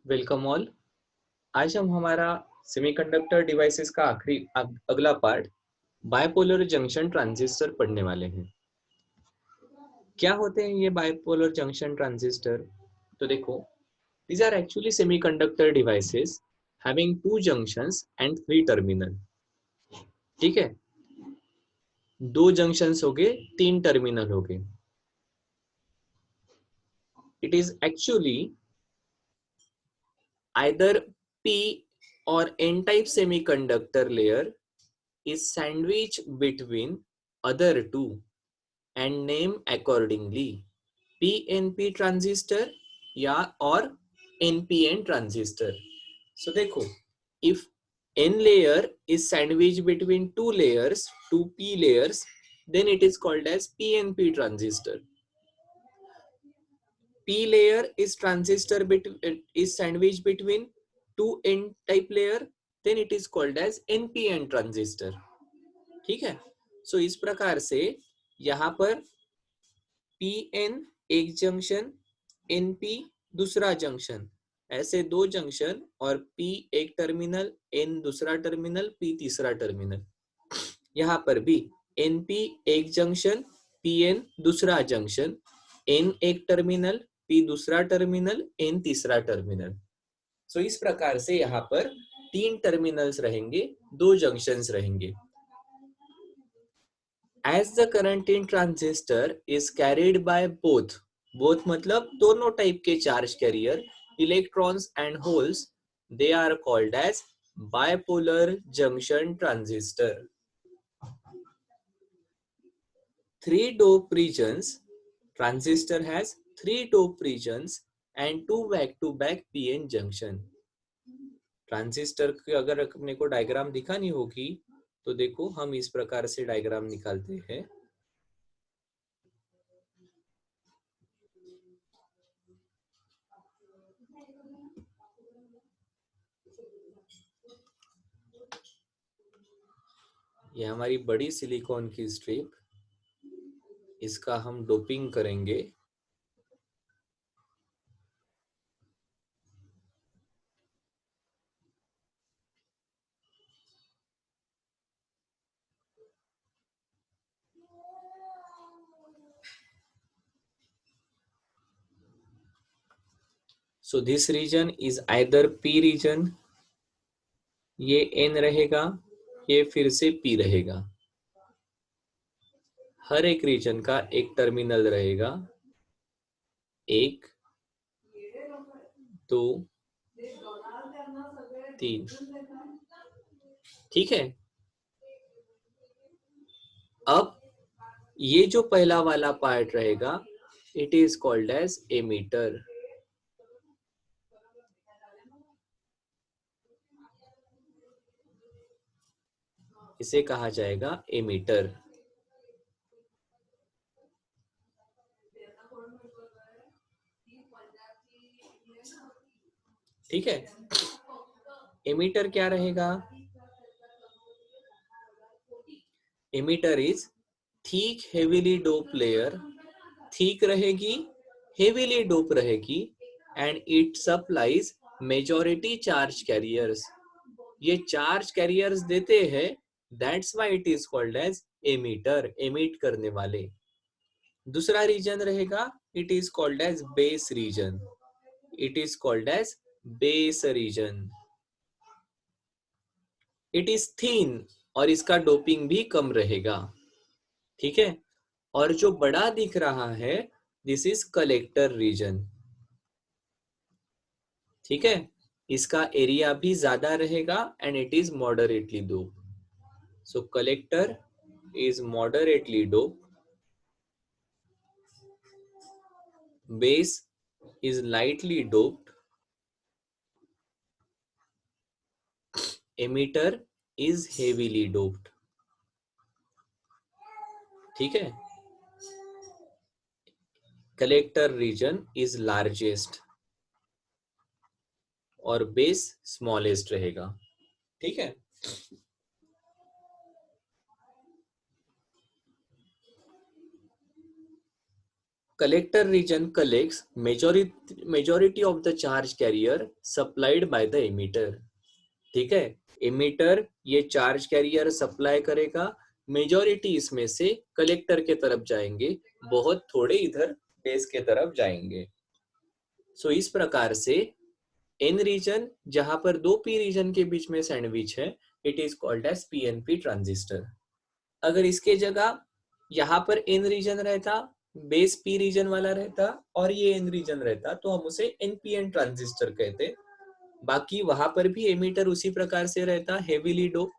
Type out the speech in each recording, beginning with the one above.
Welcome all. आज हम हमारा सेमीकंडक्टर डिवाइसेस का अगला पार्ट बायपोलर जंक्शन ट्रांजिस्टर पढ़ने वाले हैं। क्या होते हैं ये बायपोलर जंक्शन ट्रांजिस्टर? तो देखो, these are actually semiconductor devices having two junctions and three terminal। ठीक है, दो जंक्शंस हो गए, तीन टर्मिनल हो गए। It is actually either P or N type semiconductor layer is sandwiched between other two and name accordingly PNP transistor या और NPN transistor। So देखो, if N layer is sandwiched between two layers, two P layers, then it is called as PNP transistor. P layer is is sandwiched between two N type layer, then it is called as NPN transistor। ठीक है, सो इस प्रकार से यहाँ पर PN एक junction, NP दूसरा junction, ऐसे दो जंक्शन और P एक टर्मिनल, N दूसरा टर्मिनल, P तीसरा टर्मिनल। यहाँ पर भी NP एक जंक्शन, PN दूसरा जंक्शन, N एक टर्मिनल, P दूसरा टर्मिनल, N तीसरा टर्मिनल। सो इस प्रकार से यहाँ पर तीन टर्मिनल्स रहेंगे, दो जंक्शंस रहेंगे। As the current in transistor is carried by both मतलब दोनों टाइप के charge carrier, electrons and holes, they are called as bipolar junction transistor। Three dope regions, transistor has three dope regions and two back-to-back PN junction। Transistor की अगर अपने को diagram दिखानी होगी तो देखो, हम इस प्रकार से डायग्राम निकालते हैं। ये हमारी बड़ी सिलिकॉन की स्ट्रिप, इसका हम डोपिंग करेंगे। So this region is either P region, ये N रहेगा, ये फिर से P रहेगा। हर एक रीजन का एक टर्मिनल रहेगा, एक, दो, तीन। ठीक है, अब ये जो पहला वाला पार्ट रहेगा, it is called as emitter. इसे कहा जाएगा एमीटर। ठीक है, एमीटर क्या रहेगा? Emitter is thick heavily dope layer, thick रहेगी, हेवीली डोप रहेगी, and it supplies majority charge carriers. ये चार्ज कैरियर्स देते हैं, that's why it is called as emitter, emit करने वाले। दूसरा रीजन रहेगा, it is called as base region, it is called as base region. It is thin और इसका doping भी कम रहेगा। ठीक है, और जो बड़ा दिख रहा है, दिस इज कलेक्टर रीजन। ठीक है, इसका एरिया भी ज्यादा रहेगा and it is moderately dope. So collector is moderately doped, base is lightly doped, emitter is heavily doped। ठीक है, कलेक्टर रीजन इज लार्जेस्ट और बेस स्मॉलेस्ट रहेगा। ठीक है, collector region collects majority of the charge carrier supplied by the emitter. ठीक है, emitter ये charge carrier supply करेगा, मेजॉरिटी इसमें से कलेक्टर के तरफ जाएंगे, बहुत थोड़े इधर बेस के तरफ जाएंगे. सो इस प्रकार से एन रीजन जहां पर दो पी रीजन के बीच में सैंडविच है, it is called as PNP transistor. अगर इसके जगह यहाँ पर एन रीजन रहता, बेस पी रीजन वाला रहता और ये एन रीजन रहता, तो हम उसे एनपीएन ट्रांजिस्टर कहते. बाकी वहां पर भी एमिटर उसी प्रकार से रहता, हेवीली डोप.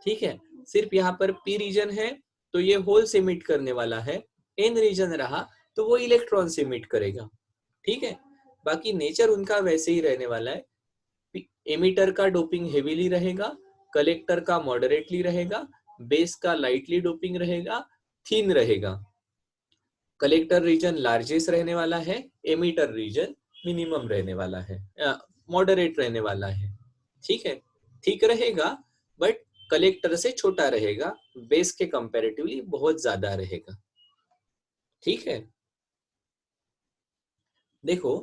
ठीक है, सिर्फ यहाँ पर पी रीजन है तो ये होल्स एमिट करने वाला है, एन रीजन रहा तो वो इलेक्ट्रॉन्स एमिट करेगा. ठीक है, बाकी नेचर उनका वैसे ही रहने वाला है. एमिटर का डोपिंग हेवीली रहेगा, कलेक्टर का मॉडरेटली रहेगा, बेस का लाइटली डोपिंग रहेगा, थिन रहेगा. कलेक्टर रीजन लार्जेस्ट रहने वाला है, एमिटर रीजन मिनिमम रहने वाला है, मॉडरेट रहने वाला है. ठीक है, ठीक रहेगा बट कलेक्टर से छोटा रहेगा, बेस के कंपैरेटिवली बहुत ज्यादा रहेगा. ठीक है, देखो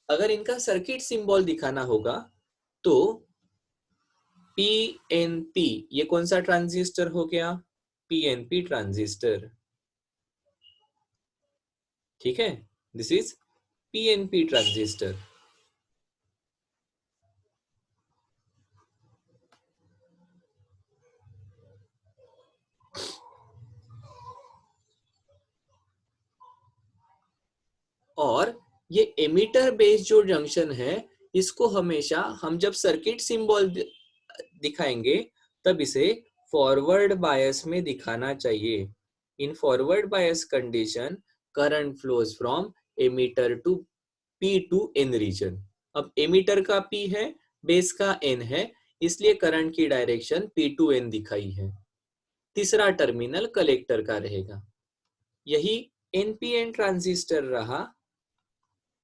अगर इनका सर्किट सिंबल दिखाना होगा तो पीएनपी, ये कौन सा ट्रांजिस्टर हो गया, पीएनपी ट्रांजिस्टर. ठीक है, दिस इज पीएनपी ट्रांजिस्टर. और ये एमिटर बेस जो जंक्शन है, इसको हमेशा हम जब सर्किट सिंबल दिखाएंगे तब इसे फॉरवर्ड बायस में दिखाना चाहिए. In forward bias condition current flows from emitter to P to N region. अब एमिटर का पी है, बेस का एन है, इसलिए करंट की डायरेक्शन पी टू एन दिखाई है. तीसरा टर्मिनल कलेक्टर का रहेगा. यही एनपीएन ट्रांजिस्टर रहा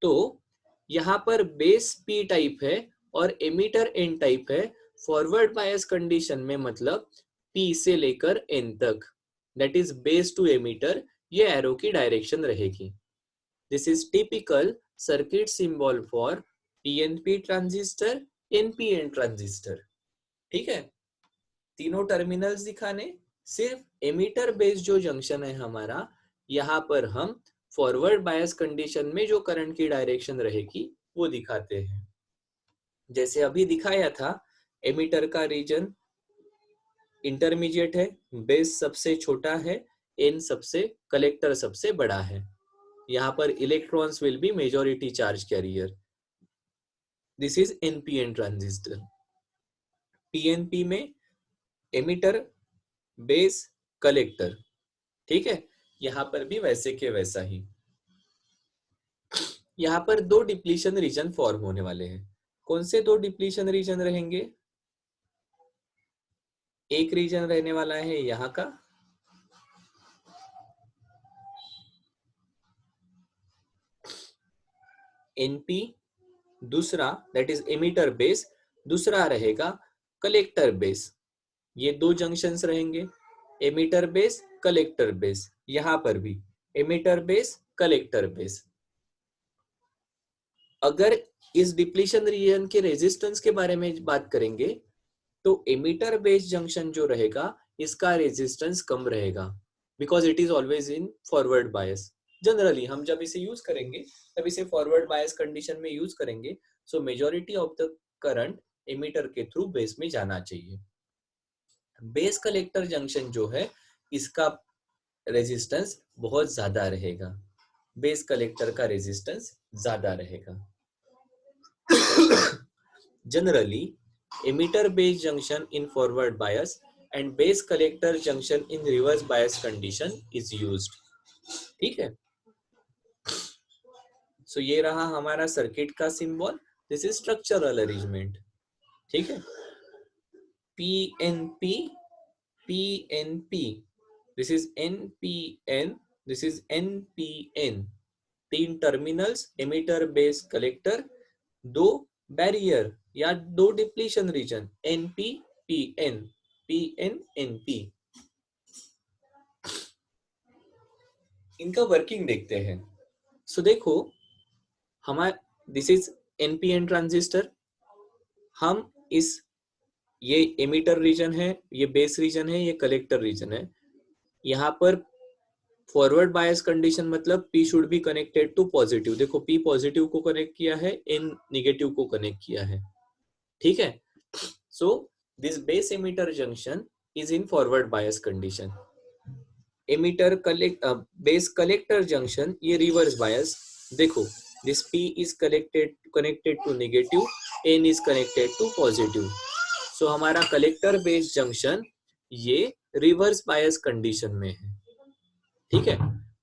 तो यहाँ पर बेस पी टाइप है और एमिटर एन टाइप है. फॉरवर्ड बायस कंडीशन में मतलब पी से लेकर एन तक, that is base to emitter, ये एरो की डायरेक्शन रहेगी. This is typical circuit symbol for PNP transistor, NPN transistor. ठीक है, तीनों टर्मिनल्स दिखाने, सिर्फ एमिटर बेस जो जंक्शन है हमारा, यहाँ पर हम फॉरवर्ड बायस कंडीशन में जो करंट की डायरेक्शन रहेगी वो दिखाते हैं. जैसे अभी दिखाया था, एमिटर का रीजन इंटरमीडिएट है, बेस सबसे छोटा है, एन सबसे, कलेक्टर सबसे बड़ा है. यहाँ पर electrons will be majority charge career. This is NPN transistor. PNP में एमिटर, बेस, कलेक्टर. ठीक है, यहाँ पर भी वैसे के वैसा ही. यहाँ पर दो डिप्लीशन रीजन फॉर्म होने वाले हैं. कौन से दो डिप्लीशन रीजन रहेंगे, एक रीजन रहने वाला है यहाँ का, एनपी, दूसरा दैट इज एमिटर बेस, दूसरा रहेगा कलेक्टर बेस. ये दो जंक्शंस रहेंगे, एमिटर बेस, कलेक्टर बेस. यहाँ पर भी एमिटर बेस, कलेक्टर बेस. अगर इस डिप्लीशन रीजन के रेजिस्टेंस के बारे में बात करेंगे तो एमिटर बेस जंक्शन जो रहेगा इसका रेजिस्टेंस कम रहेगा, because it is always in forward bias. Generally हम जब इसे यूज करेंगे तब इसे फॉरवर्ड बायस कंडीशन में यूज करेंगे. सो majority of the current emitter के थ्रू बेस में जाना चाहिए. बेस कलेक्टर जंक्शन जो है इसका रेजिस्टेंस बहुत ज्यादा रहेगा, बेस कलेक्टर का रेजिस्टेंस ज्यादा रहेगा. Generally emitter base junction in forward bias and base collector junction in reverse bias condition is used. ठीक है, सो ये रहा हमारा सर्किट का symbol. This is structural arrangement. ठीक है, PNP, PNP, this is NPN, this is NPN. तीन terminals, emitter, base, collector, दो बैरियर या दो depletion region, NP, PN, PN, NP. इनका वर्किंग देखते हैं. सो देखो हमारा दिस इज एनपीएन ट्रांजिस्टर। हम इस ये एमिटर रीजन है, ये बेस रीजन है, ये कलेक्टर रीजन है। यहाँ पर फॉरवर्ड बायस कंडीशन मतलब P should be connected to positive. देखो P पॉजिटिव को कनेक्ट किया है, N निगेटिव को कनेक्ट किया है, ठीक है। So this base emitter junction is in forward bias condition. Emitter collect base collector junction ये रिवर्स बायस। देखो this P is connected to negative, N is connected to positive. So हमारा collector base junction ये reverse bias condition में है, ठीक है।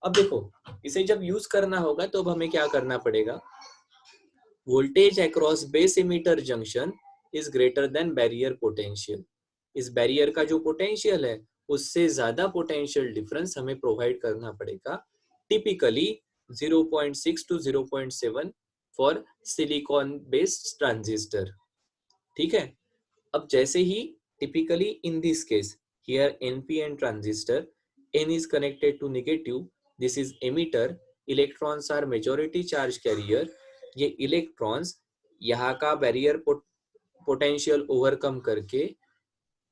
अब देखो इसे जब यूज करना होगा तो अब हमें क्या करना पड़ेगा। Voltage across base emitter junction is greater than barrier potential. इस बैरियर का जो पोटेंशियल है उससे ज्यादा पोटेंशियल डिफरेंस हमें प्रोवाइड करना पड़ेगा, typically 0.6 to 0.7 for silicon based transistor, ठीक है। अब जैसे ही typically in this case here NPN transistor, N is connected to negative, this is emitter, electrons are majority charge carrier। ये इलेक्ट्रॉन्स यहाँ का बैरियर पोटेंशियल ओवरकम करके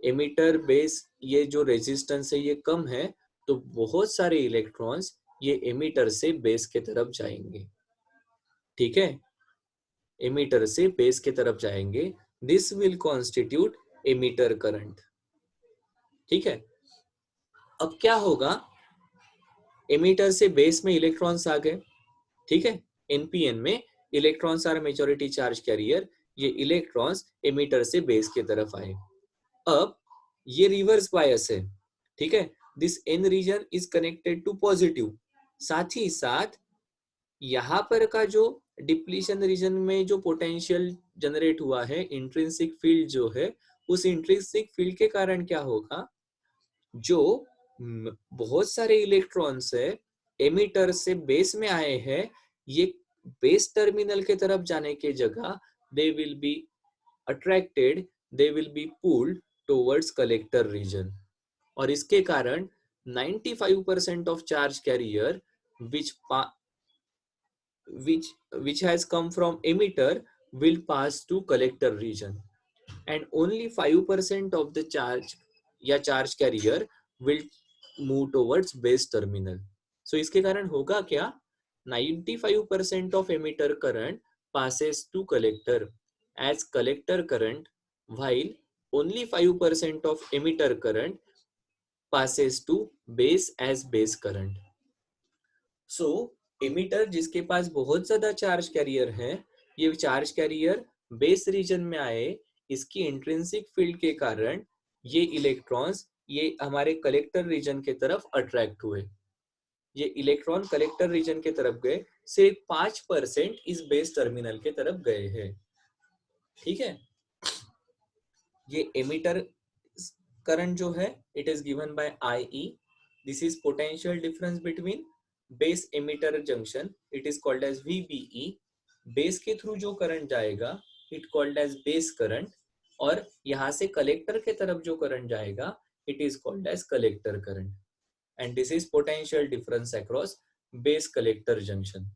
एमिटर बेस ये जो रेजिस्टेंस है ये कम है, तो बहुत सारे इलेक्ट्रॉन्स ये एमिटर से बेस के तरफ जाएंगे, ठीक है। एमिटर से बेस के तरफ जाएंगे, this will constitute emitter current, ठीक है। अब क्या होगा, एमिटर से बेस में इलेक्ट्रॉन्स आ गए, ठीक है। एनपीएन में electrons are majority charge carrier, ये इलेक्ट्रॉन्स एमिटर से बेस की तरफ आए। अब ये रिवर्स बायस है, ठीक है। This N region is connected to positive. साथ ही साथ यहाँ पर का जो डिप्लीशन रीजन में जो पोटेंशियल जनरेट हुआ है, इंट्रिंसिक फील्ड जो है, उस इंट्रिंसिक फील्ड के कारण क्या होगा, जो बहुत सारे इलेक्ट्रॉन्स है एमिटर से बेस में आए हैं, ये बेस टर्मिनल के तरफ जाने के जगह they will be attracted, they will be pulled towards collector region. और इसके कारण 95% of charge carrier which has come from emitter will pass to collector region, and only 5% of the charge या charge carrier will move towards base terminal। so इसके कारण होगा क्या, 95% of emitter current passes to collector as collector current, while only 5% of emitter current passes to base as base current। so emitter जिसके पास बहुत ज्यादा charge carrier है, ये charge carrier base reason में आए, इसकी इंट्रिंसिक फील्ड के कारण ये इलेक्ट्रॉन्स ये हमारे कलेक्टर रीजन के तरफ अट्रैक्ट हुए। ये इलेक्ट्रॉन कलेक्टर रीजन के तरफ गए, सिर्फ 5% इस बेस टर्मिनल के तरफ गए हैं, ठीक है। ये एमिटर करंट जो है it is given by IE। This is potential difference between base emitter junction, it is called as VBE। Base के थ्रू जो करंट जाएगा it called as base current, और यहाँ से कलेक्टर के तरफ जो करंट जाएगा it is called as collector current, and this is potential difference across base collector junction,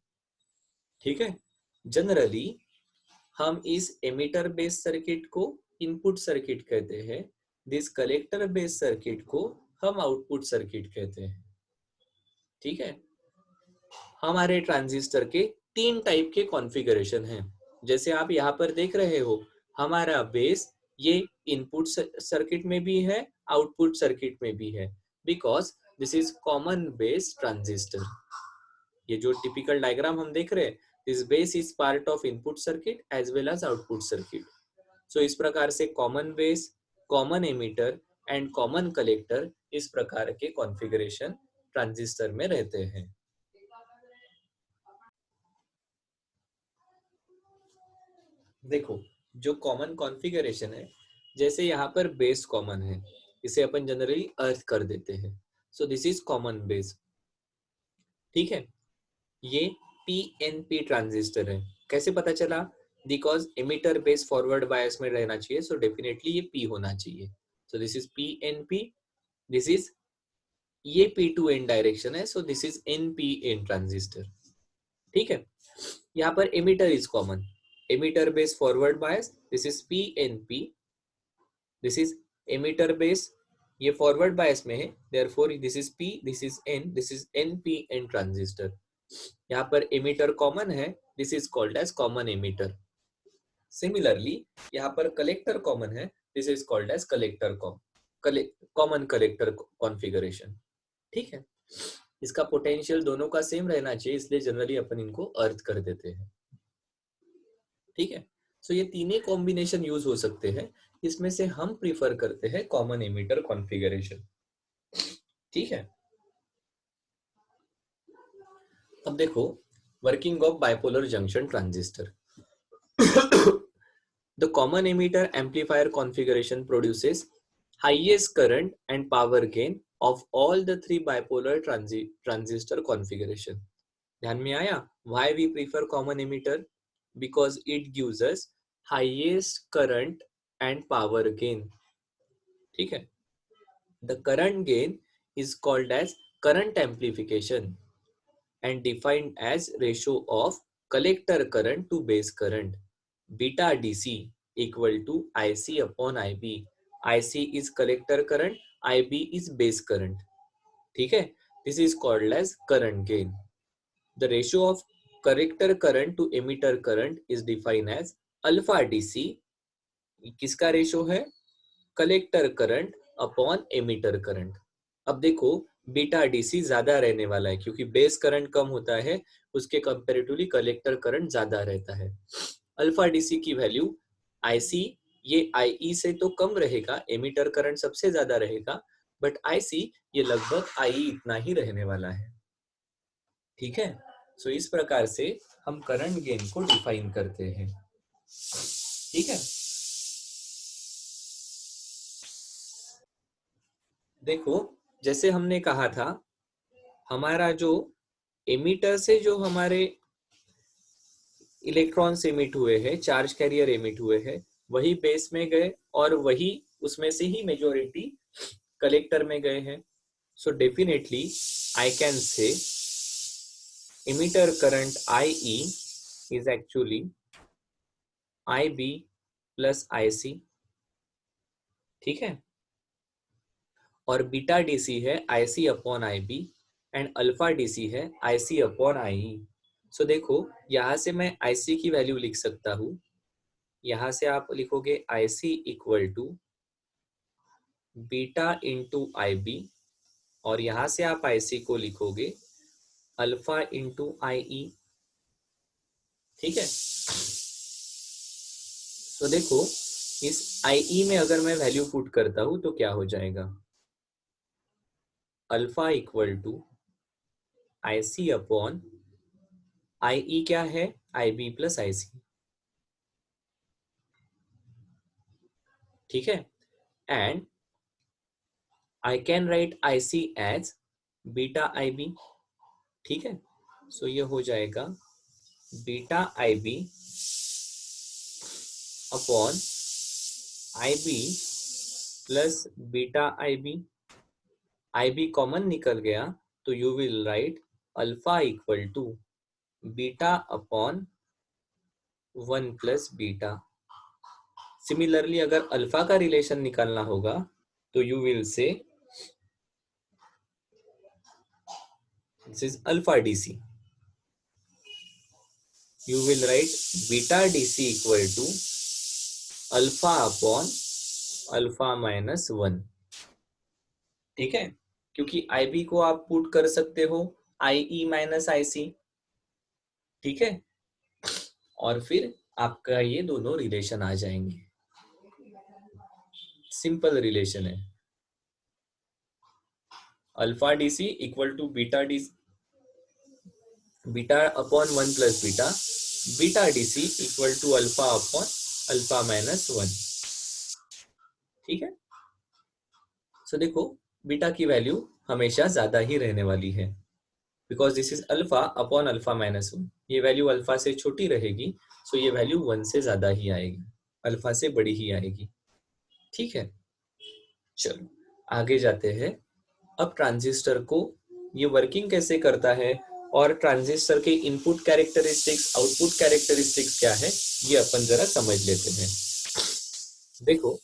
ठीक है। जनरली हम इस एमिटर बेस सर्किट को इनपुट सर्किट कहते हैं, दिस कलेक्टर बेस सर्किट को हम आउटपुट सर्किट कहते हैं, ठीक है। हमारे ट्रांजिस्टर के 3 टाइप के कॉन्फ़िगरेशन हैं, जैसे आप यहाँ पर देख रहे हो, हमारा बेस ये इनपुट सर्किट में भी है, आउटपुट सर्किट में भी है, because this is common base transistor. ये जो टिपिकल डायग्राम हम देख रहे हैं, this base is part of input circuit as well as output circuit. So इस प्रकार से common base, common emitter and common collector इस प्रकार के कॉन्फ़िगरेशन ट्रांजिस्टर में रहते हैं। देखो जो कॉमन कॉन्फ़िगरेशन है, जैसे यहाँ पर बेस कॉमन है, इसे अपन जनरली अर्थ कर देते हैं, so this is common base, ठीक है। ये PNP ट्रांजिस्टर है, कैसे पता चला, because emitter base forward bias में रहना चाहिए, सो डेफिनेटली ये P होना चाहिए, so this is PNP। This is ये P2N डायरेक्शन है, so this is NPN transistor. ठीक है। यहाँ पर emitter is common, emitter base forward bias, this is P N P, this is emitter base, ये फॉरवर्ड बायस में है, therefore this is P, this is N, this is N P N transistor. यहाँ पर emitter common है, this is called as common emitter. Similarly यहाँ पर collector common है, this is called as collector common collector configuration. ठीक है, इसका potential दोनों का सेम रहना चाहिए, इसलिए जनरली अपन इनको अर्थ कर देते हैं। ठीक है, सो ये तीनों कॉम्बिनेशन यूज हो सकते हैं, इसमें से हम प्रीफर करते हैं कॉमन एमिटर कॉन्फ़िगरेशन। ठीक है, अब देखो working of bipolar junction transistor. The common emitter amplifier configuration produces highest current and power gain of all the three bipolar transistor configuration. ध्यान में आया? Why we prefer common emitter? Because it gives us highest current and power gain. ठीक है? The current gain is called as current amplification and defined as ratio of collector current to base current. Beta DC equal to IC upon IB. IC is collector current, IB is base current. ठीक है, this is called as current gain. The ratio of collector current to emitter current is defined as alpha DC. किसका ratio है? Collector current upon emitter current. अब देखो beta DC ज्यादा रहने वाला है क्योंकि बेस करंट कम होता है, उसके कंपैरेटिवली कलेक्टर करंट ज्यादा रहता है। अल्फा डीसी की वैल्यू आईसी, ये आईई से तो कम रहेगा, एमिटर करंट सबसे ज्यादा रहेगा, बट आईसी ये लगभग आईई इतना ही रहने वाला है। ठीक है, सो इस प्रकार से हम करंट गेन को डिफाइन करते हैं। ठीक है, देखो जैसे हमने कहा था, हमारा जो एमिटर से जो हमारे इलेक्ट्रॉन्स एमिट हुए हैं, चार्ज कैरियर एमिट हुए हैं, वही बेस में गए और वही उसमें से ही मेजॉरिटी कलेक्टर में गए हैं। So definitely I can say emitter current IE is actually IB plus IC। ठीक है, और बीटा डीसी है IC upon IB and alpha DC है IC अपॉन IE। सो देखो यहां से मैं IC की वैल्यू लिख सकता हूं, यहां से आप लिखोगे IC equal to beta into IB, और यहां से आप IC को लिखोगे अल्फा इंटू IE। ठीक है, तो देखो इस IE में अगर मैं वैल्यू पुट करता हूं तो क्या हो जाएगा? Alpha equal to IC upon IE क्या है? IB plus IC। ठीक है, and I can write IC as beta IB। ठीक है, सो ये हो जाएगा beta IB upon IB plus beta IB। IB common निकल गया तो you will write alpha equal to beta upon 1 plus beta. Similarly अगर अल्फा का रिलेशन निकालना होगा तो you will say this is alpha DC, you will write beta DC equal to alpha upon alpha minus 1। ठीक है, क्योंकि IB को आप पुट कर सकते हो IE माइनस IC। ठीक है, और फिर आपका ये दोनों रिलेशन आ जाएंगे, सिंपल रिलेशन है। Alpha DC equal to beta DC, beta upon 1 plus beta, beta DC equal to alpha upon alpha minus 1। ठीक है, सो देखो बीटा की वैल्यू हमेशा ज्यादा ही रहने वाली है, because this is alpha upon alpha minus 1। ये वैल्यू अल्फा से छोटी रहेगी, सो ये वैल्यू 1 से ज्यादा ही आएगी, अल्फा से बड़ी ही आएगी। ठीक है, चलो आगे जाते हैं। अब ट्रांजिस्टर को ये वर्किंग कैसे करता है और ट्रांजिस्टर के इनपुट कैरेक्टरिस्टिक्स, आउटपुट कैरेक्टरिस्टिक्स क्या है, ये अपन जरा समझ लेते हैं। देखो,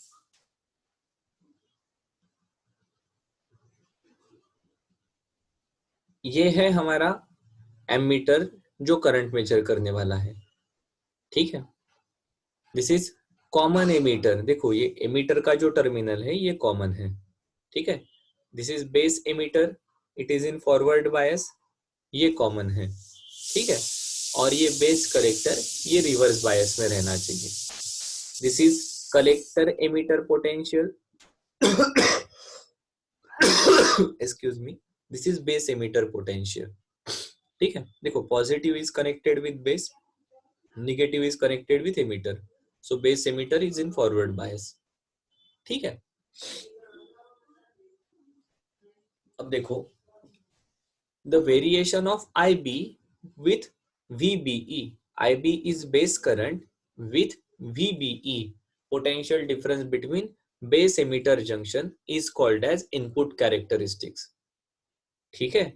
ये है हमारा एमीटर जो करंट मेजर करने वाला है, ठीक है। This is common ammeter. देखो, ये एमीटर का जो टर्मिनल है ये कॉमन है, ठीक है। This is base emitter, it is in forward bias, ये कॉमन है, ठीक है। और ये बेस कलेक्टर, ये रिवर्स बायस में रहना चाहिए। This is collector emitter potential, excuse me, this is base emitter potential, ठीक है। देखो, positive is connected with base, negative is connected with emitter, so base emitter is in forward bias, ठीक है। अब देखो, the variation of IB with VBE. IB is base current with VBE. Potential difference between base emitter junction is called as input characteristics. ठीक है?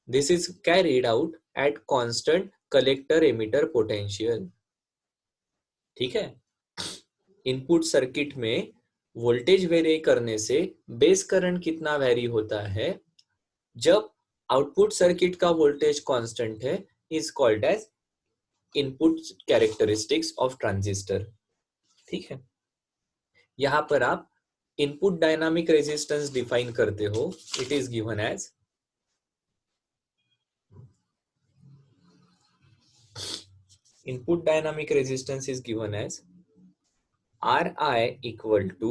This is carried out at constant collector emitter potential. ठीक है? Input circuit में voltage vary करने से base current कितना vary होता है, जब आउटपुट सर्किट का वोल्टेज कांस्टेंट है, is called as input characteristics of transistor, ठीक है। यहां पर आप इनपुट डायनामिक रेजिस्टेंस डिफाइन करते हो, it is given as input dynamic resistance is given as Ri equal to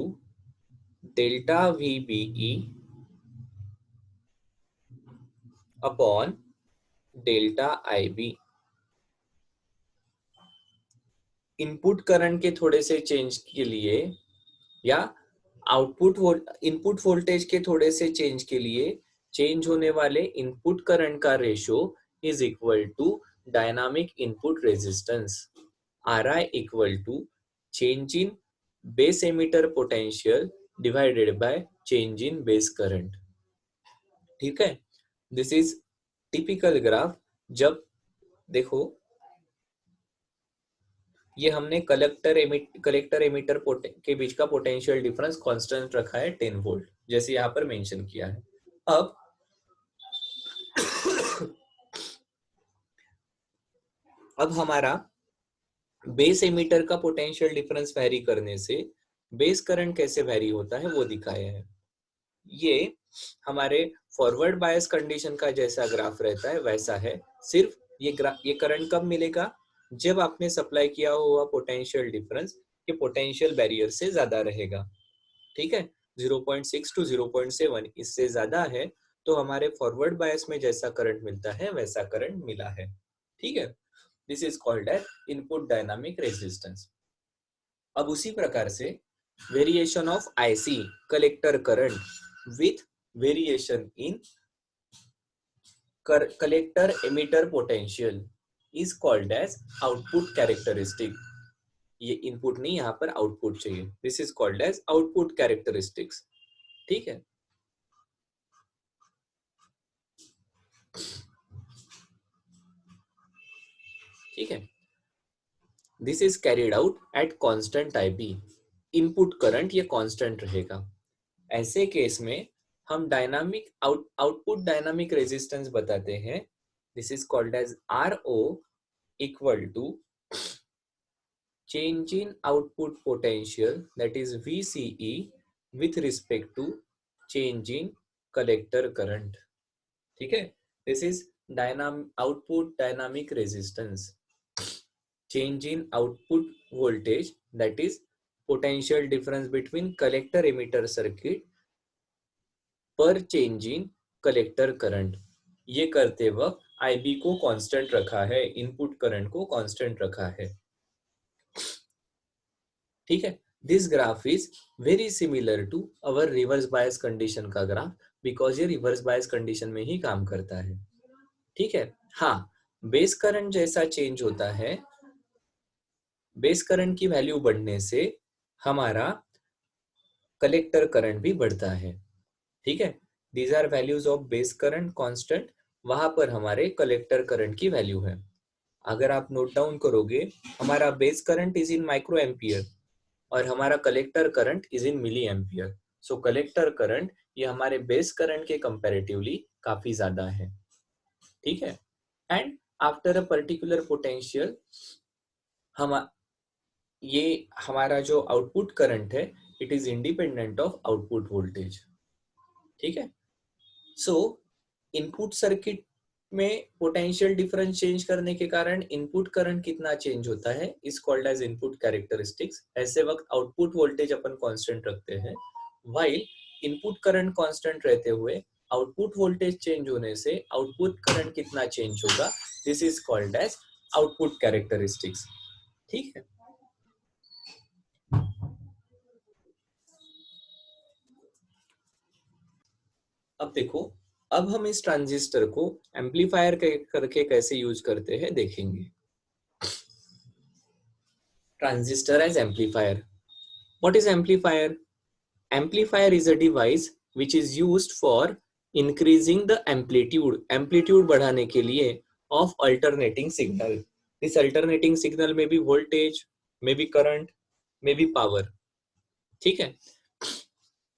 delta VBE upon delta IB। Input current के थोड़े से चेंज के लिए या इनपुट वोल्टेज के थोड़े से चेंज के लिए चेंज होने वाले इनपुट करंट का ratio is equal to dynamic input resistance. Ri equal to change in base emitter potential divided by change in base current, ठीक है। This is typical graph. जब देखो, ये हमने कलेक्टर एमिटर के बीच का पोटेंशियल डिफरेंस कांस्टेंट रखा है 10 वोल्ट, जैसे यहाँ पर मेंशन किया है। अब हमारा बेस एमिटर का पोटेंशियल डिफरेंस वेरी करने से बेस करंट कैसे वेरी होता है वो दिखाया है। ये हमारे फॉरवर्ड बायस कंडीशन का जैसा ग्राफ रहता है वैसा है, सिर्फ ये करंट कब मिलेगा, जब आपने सप्लाई किया हुआ पोटेंशियल डिफरेंस ये पोटेंशियल बैरियर से ज्यादा रहेगा, ठीक है। 0.6 टू 0.7 इससे ज्यादा है तो हमारे फॉरवर्ड बायस में जैसा करंट मिलता है वैसा करंट मिला है, ठीक है। This is called as input dynamic resistance. अब उसी प्रकार से variation of IC collector current with variation in collector emitter potential is called as output characteristic. ये इनपुट नहीं, यहाँ पर आउटपुट चाहिए। This is called as output characteristics, ठीक है। ठीक है, this is carried out at constant IB। Input current ये कांस्टेंट रहेगा। ऐसे केस में हम डायनामिक आउटपुट डायनामिक रेजिस्टेंस बताते हैं। This is called as RO equal to change in output potential, that is VCE, with respect to change in collector current, ठीक है। This is output dynamic resistance, change in output voltage, that is potential difference between collector emitter circuit per change in collector current। ये करते वक्त IB को constant रखा है, input current को constant रखा है, ठीक है। This graph is very similar to our reverse bias condition का ग्राफ, बिकॉज ये रिवर्स बायस कंडीशन में ही काम करता है, ठीक है। हाँ, बेस करंट जैसा चेंज होता है, बेस करंट की वैल्यू बढ़ने से हमारा कलेक्टर करंट भी बढ़ता है, ठीक है। These are values of base current constant वहां पर हमारे कलेक्टर करंट की वैल्यू है। अगर आप नोट डाउन करोगे, हमारा base current is in micro ampere और हमारा collector current is in milli ampere. So collector current ये हमारे बेस करंट के कंपैरेटिवली काफी ज्यादा है, ठीक है। And after a particular potential हम ये हमारा जो आउटपुट करंट है it is independent of output voltage, ठीक है। सो इनपुट सर्किट में पोटेंशियल डिफरेंस चेंज करने के कारण इनपुट करंट कितना चेंज होता है is called as input characteristics. ऐसे वक्त आउटपुट वोल्टेज अपन कांस्टेंट रखते हैं, व्हाइल इनपुट करंट कांस्टेंट रहते हुए आउटपुट वोल्टेज चेंज होने से आउटपुट करंट कितना चेंज होगा, this is called as output characteristics, ठीक है। अब देखो, अब हम इस ट्रांजिस्टर को एम्पलीफायर करके कैसे यूज करते हैं देखेंगे। Transistor as amplifier. What is amplifier? Amplifier is a device which is used for increasing the amplitude. Amplitude बढ़ाने के लिए of alternating signal. This alternating signal may be voltage, may be current, may be power. ठीक है।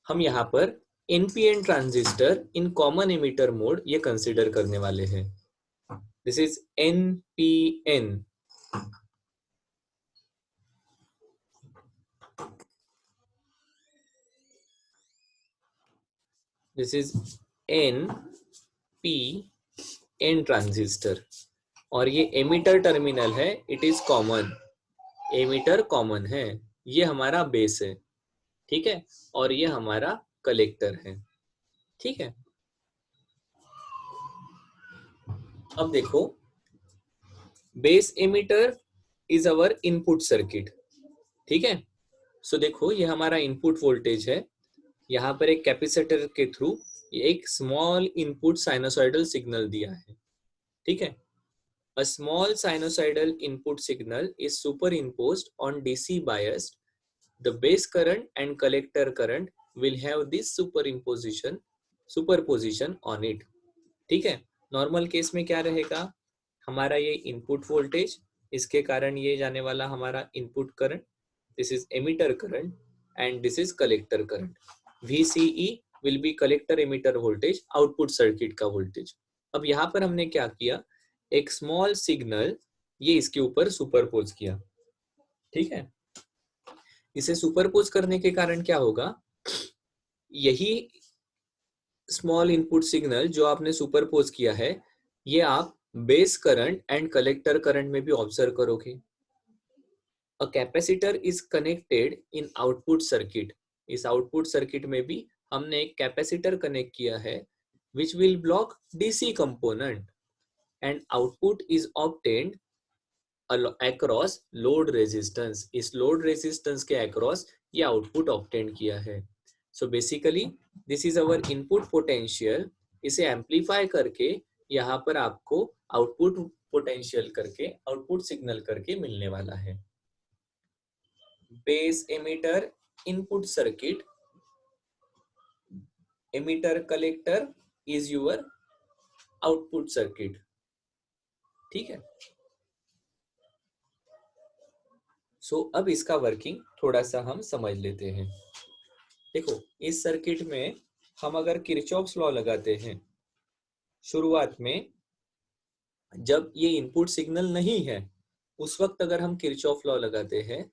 हम यहाँ पर NPN transistor in common emitter mode ये consider करने वाले हैं। This is NPN। This is NPN transistor और ये एमिटर टर्मिनल है, it is common, emitter common है, ये हमारा बेस है, ठीक है, और ये हमारा कलेक्टर है, ठीक है। अब देखो, base emitter is our input circuit, ठीक है। सो देखो, ये हमारा इनपुट वोल्टेज है, यहाँ पर एक कैपेसिटर के थ्रू एक स्मॉल इनपुट साइनोसॉइडल सिग्नल दिया है, ठीक है। A small sinusoidal input signal is superimposed on DC biased. The base current and collector current will have this superposition on it. ठीक है। नॉर्मल केस में क्या रहेगा, हमारा ये इनपुट वोल्टेज, इसके कारण ये जाने वाला हमारा input current, this is emitter current and this is collector current. VCE will be collector emitter voltage, output circuit का वोल्टेज। अब यहाँ पर हमने क्या किया, एक स्मॉल सिग्नल ये इसके ऊपर सुपरपोज किया, ठीक है। इसे सुपरपोज करने के कारण क्या होगा, यही स्मॉल इनपुट सिग्नल जो आपने सुपरपोज किया है ये आप base current and collector current में भी ऑब्जर्व करोगे। A capacitor is connected in output circuit, इस आउटपुट सर्किट में भी हमने एक कैपेसिटर कनेक्ट किया है which will block DC component and output is obtained across load resistance. इस लोड रेजिस्टेंस के अक्रॉस ये आउटपुट ऑब्टेन किया है। So basically this is our input potential, इसे एम्पलीफाई करके यहाँ पर आपको आउटपुट पोटेंशियल करके आउटपुट सिग्नल करके मिलने वाला है। Base emitter input circuit, emitter collector is your output circuit, ठीक है। सो अब इसका वर्किंग थोड़ा सा हम समझ लेते हैं। देखो, इस सर्किट में हम अगर किरचॉफ्स लॉ लगाते हैं, शुरुआत में जब ये इनपुट सिग्नल नहीं है उस वक्त अगर हम किरचॉफ लॉ लगाते हैं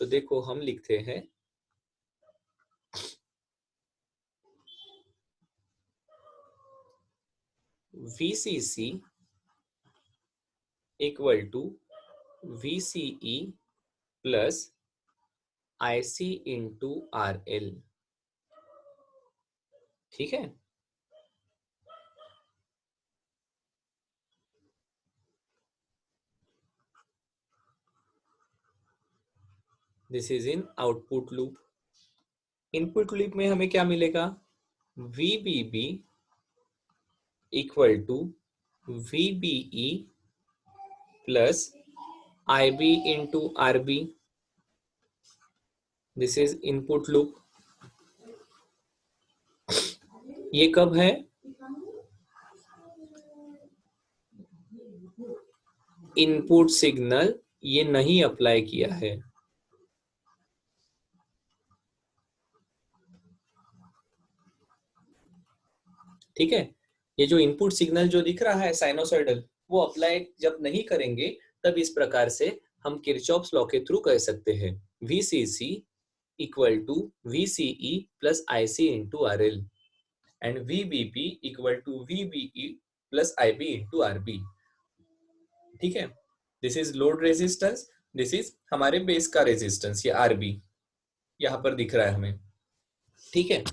तो देखो हम लिखते हैं VCC equal to VCE plus IC into RL, ठीक है। This is in output loop. Input loop में हमें क्या मिलेगा, VBB equal to VBE plus IB into RB, this is input loop. ये कब है, इनपुट सिग्नल ये नहीं अप्लाई किया है। ठीक है, ये जो इनपुट सिग्नल जो दिख रहा है साइनोसॉइडल, वो अप्लाई जब नहीं करेंगे तब इस प्रकार से हम किरचॉफ्स लॉ के थ्रू कह सकते हैं VCC equal to VCE plus IC into RL and VBP equal to VBE plus IB into RB। ठीक है, this is load resistance, this is हमारे बेस का रेजिस्टेंस, ये RB यहाँ पर दिख रहा है हमें। ठीक है,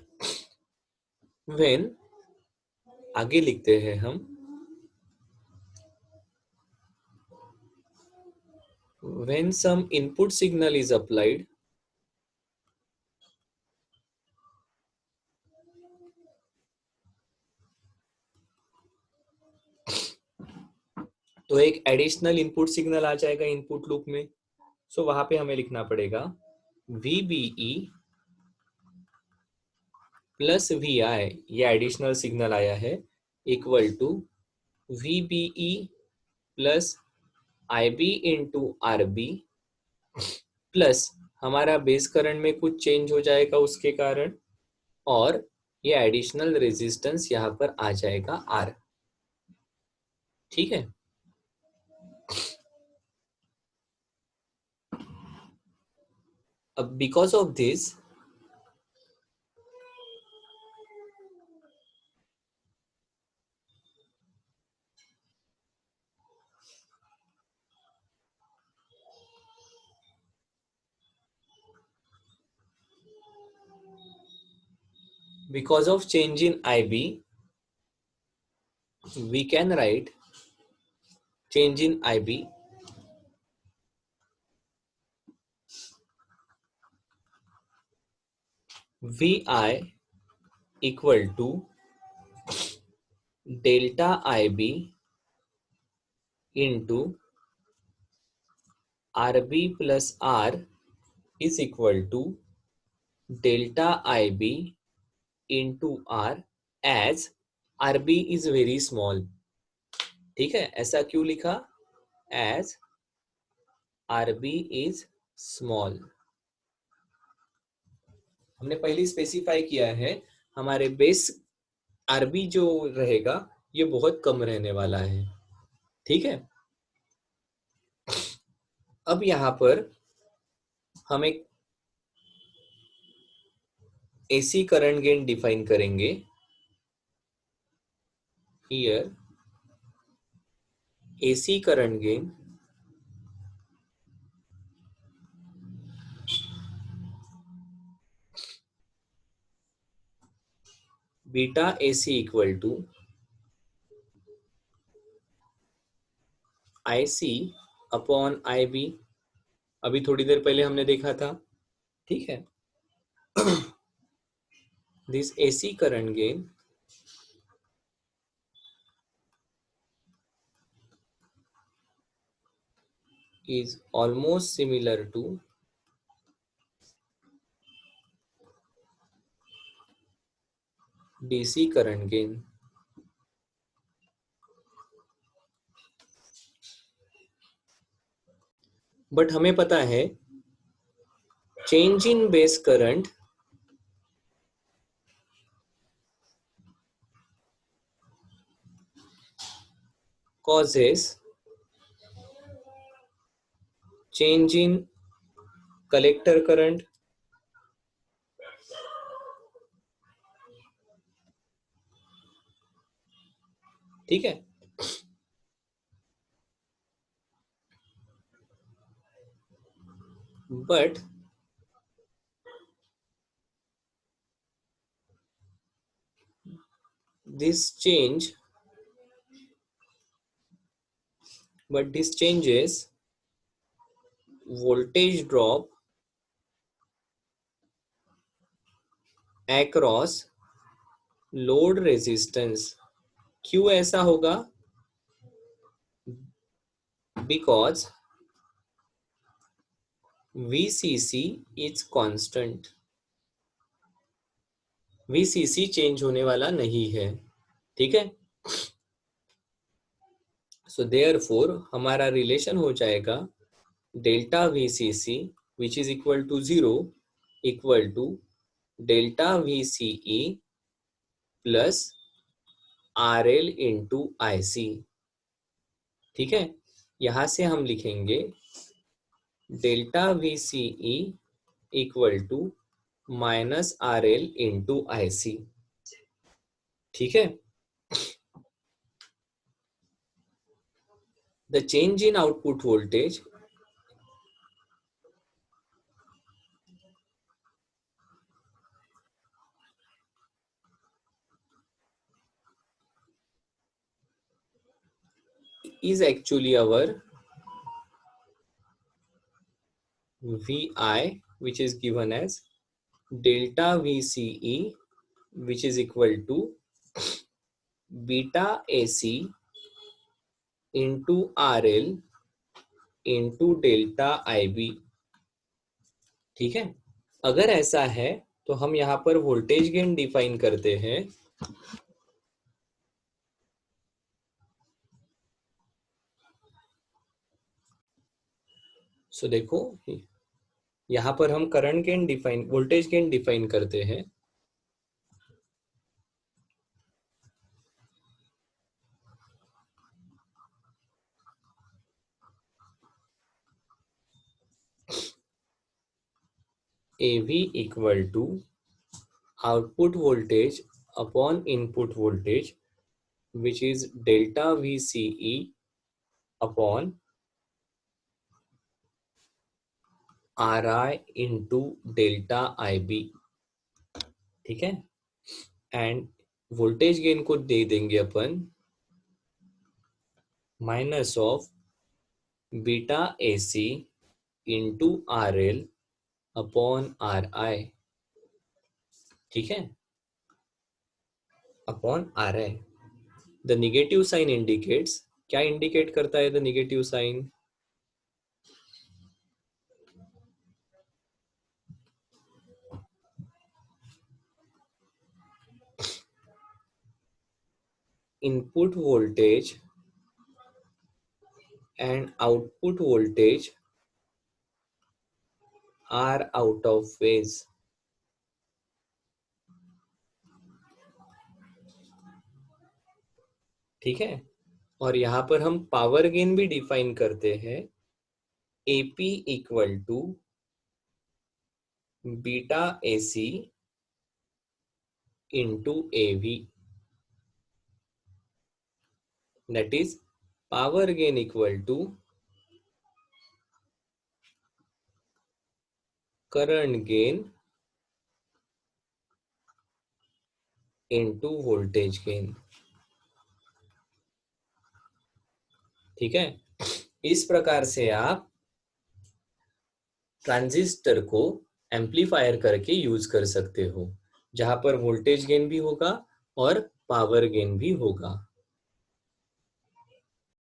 व्हेन आगे लिखते हैं हम, when some input signal is applied, तो एक एडिशनल इनपुट सिग्नल आ जाएगा इनपुट लूप में। सो वहां पे हमें लिखना पड़ेगा VBE प्लस VI, ये एडिशनल सिग्नल आया है, equal to VBE plus IB into RB plus हमारा बेस करंट में कुछ चेंज हो जाएगा उसके कारण, और ये एडिशनल रेजिस्टेंस यहाँ पर आ जाएगा R। ठीक है, अब because of this because of change in IB, we can write change in IB VI equal to delta IB into RB plus R is equal to delta IB into R as RB is very small। ठीक है, ऐसा क्यों लिखा, as RB is small। हमने पहले specify किया है हमारे बेस RB जो रहेगा ये बहुत कम रहने वाला है। ठीक है, अब यहाँ पर हम एक AC करंट गेन डिफाइन करेंगे। Here AC current gain beta AC equal to IC upon IB, अभी थोड़ी देर पहले हमने देखा था। ठीक है, this AC current gain is almost similar to DC current gain. But हमें पता है change in base current causes change in collector current. ठीक है, but this changes voltage drop across load resistance। क्यों ऐसा होगा, because VCC is constant, VCC change होने वाला नहीं है। ठीक है, सो देयरफॉर हमारा रिलेशन हो जाएगा delta VCC which is equal to 0 equal to delta VCE plus RL into IC। ठीक है, यहां से हम लिखेंगे delta VCE equal to minus RL into IC। ठीक है, the change in output voltage is actually our VI, which is given as delta VCE, which is equal to beta AC into RL into delta IB। ठीक है, अगर ऐसा है तो हम यहाँ पर वोल्टेज गेन डिफाइन करते हैं। सो देखो, यहाँ पर हम current gain define, voltage gain define करते हैं। AV equal to output voltage upon input voltage which is delta VCE upon RI into delta IB। ठीक है, एंड वोल्टेज गेन को दे देंगे अपन minus of beta AC into RL upon RI। ठीक है, upon RI। The negative sign indicates, क्या indicate करता है the negative sign? Input voltage and output voltage are out of phase। ठीक है, और यहाँ पर हम पावर गेन भी डिफाइन करते हैं। AP equal to beta AC into AV, that is power gain equal to current gain into voltage gain। ठीक है, इस प्रकार से आप ट्रांजिस्टर को एम्पलीफायर करके यूज कर सकते हो, जहां पर वोल्टेज गेन भी होगा और पावर गेन भी होगा।